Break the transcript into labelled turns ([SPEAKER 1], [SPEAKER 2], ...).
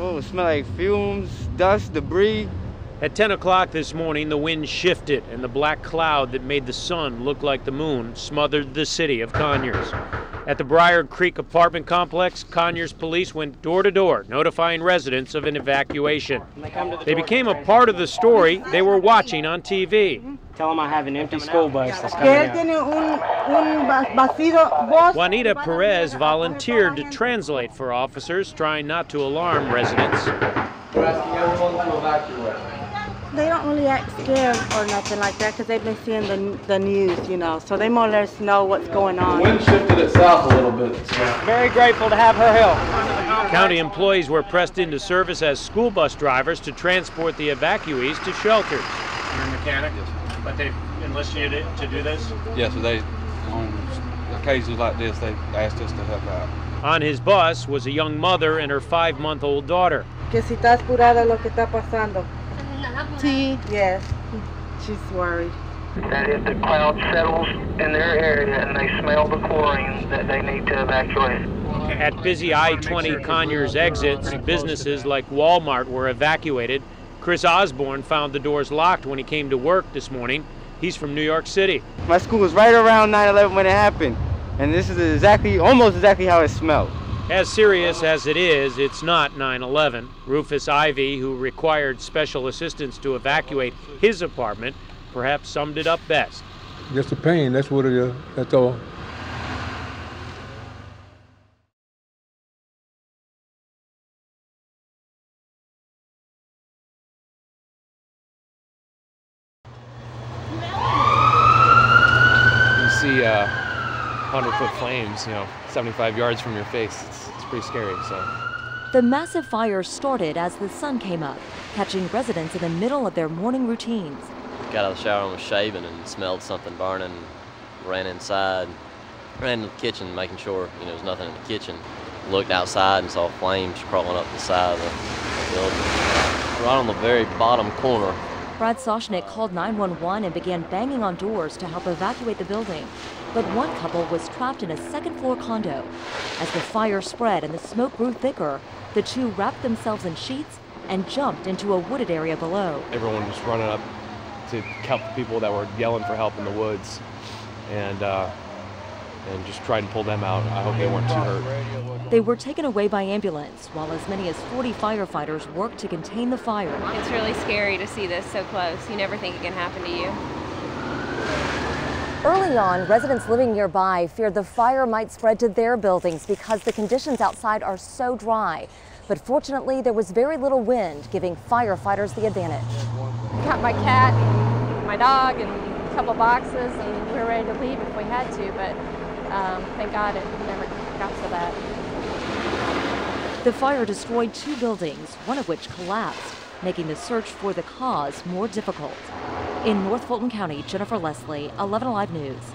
[SPEAKER 1] Oh, it smelled like fumes, dust, debris.
[SPEAKER 2] At 10 o'clock this morning, the wind shifted and the black cloud that made the sun look like the moon smothered the city of Conyers. At the Briar Creek apartment complex, Conyers police went door to door, notifying residents of an evacuation. They became a part of the story they were watching on TV.
[SPEAKER 3] Tell them I have an empty school bus that's coming out.
[SPEAKER 2] Juanita Perez volunteered to translate for officers, trying not to alarm residents.
[SPEAKER 4] We're asking everyone to evacuate.
[SPEAKER 5] They don't really act scared or nothing like that because they've been seeing the news, you know, so they more or less know what's going on.
[SPEAKER 4] The wind shifted itself a little bit.
[SPEAKER 3] Very grateful to have her help.
[SPEAKER 2] County employees were pressed into service as school bus drivers to transport the evacuees to shelters.
[SPEAKER 6] You're a mechanic, but they've enlisted you to do this?
[SPEAKER 7] Yes, they, on occasions like this, they asked us to help out.
[SPEAKER 2] On his bus was a young mother and her 5-month-old daughter.
[SPEAKER 5] Que si estás curada lo que está pasando. Sí. Yes, she's worried.
[SPEAKER 8] That if the cloud settles in their area and they smell the chlorine, that they need to evacuate.
[SPEAKER 2] At busy I-20 Conyers exits, businesses like Walmart were evacuated. Chris Osborne found the doors locked when he came to work this morning. He's from New York City.
[SPEAKER 1] My school was right around 9/11 when it happened, and this is almost exactly how it smelled.
[SPEAKER 2] As serious as it is, it's not 9/11. Rufus Ivy, who required special assistance to evacuate his apartment, perhaps summed it up best.
[SPEAKER 9] Just the pain, that's what it is, that's all.
[SPEAKER 10] You see 100-foot flames, 75 yards from your face. It's pretty scary. So.
[SPEAKER 11] The massive fire started as the sun came up, catching residents in the middle of their morning routines.
[SPEAKER 12] Got out of the shower and was shaving and smelled something burning. Ran inside, ran to the kitchen, making sure there was nothing in the kitchen. Looked outside and saw flames crawling up the side of the building, right on the very bottom corner.
[SPEAKER 11] Brad Soshnick called 911 and began banging on doors to help evacuate the building. But one couple was trapped in a second-floor condo. As the fire spread and the smoke grew thicker, the two wrapped themselves in sheets and jumped into a wooded area below.
[SPEAKER 10] Everyone was running up to help the people that were yelling for help in the woods, and just tried to pull them out. I hope they weren't too hurt.
[SPEAKER 11] They were taken away by ambulance, while as many as 40 firefighters worked to contain the fire.
[SPEAKER 13] It's really scary to see this so close. You never think it can happen to you.
[SPEAKER 11] Early on, residents living nearby feared the fire might spread to their buildings because the conditions outside are so dry. But fortunately, there was very little wind, giving firefighters the advantage.
[SPEAKER 13] Got my cat, and my dog, and a couple boxes, and we were ready to leave if we had to, but thank God it never got to that.
[SPEAKER 11] The fire destroyed 2 buildings, one of which collapsed, making the search for the cause more difficult. In North Fulton County, Jennifer Leslie, 11 Alive News.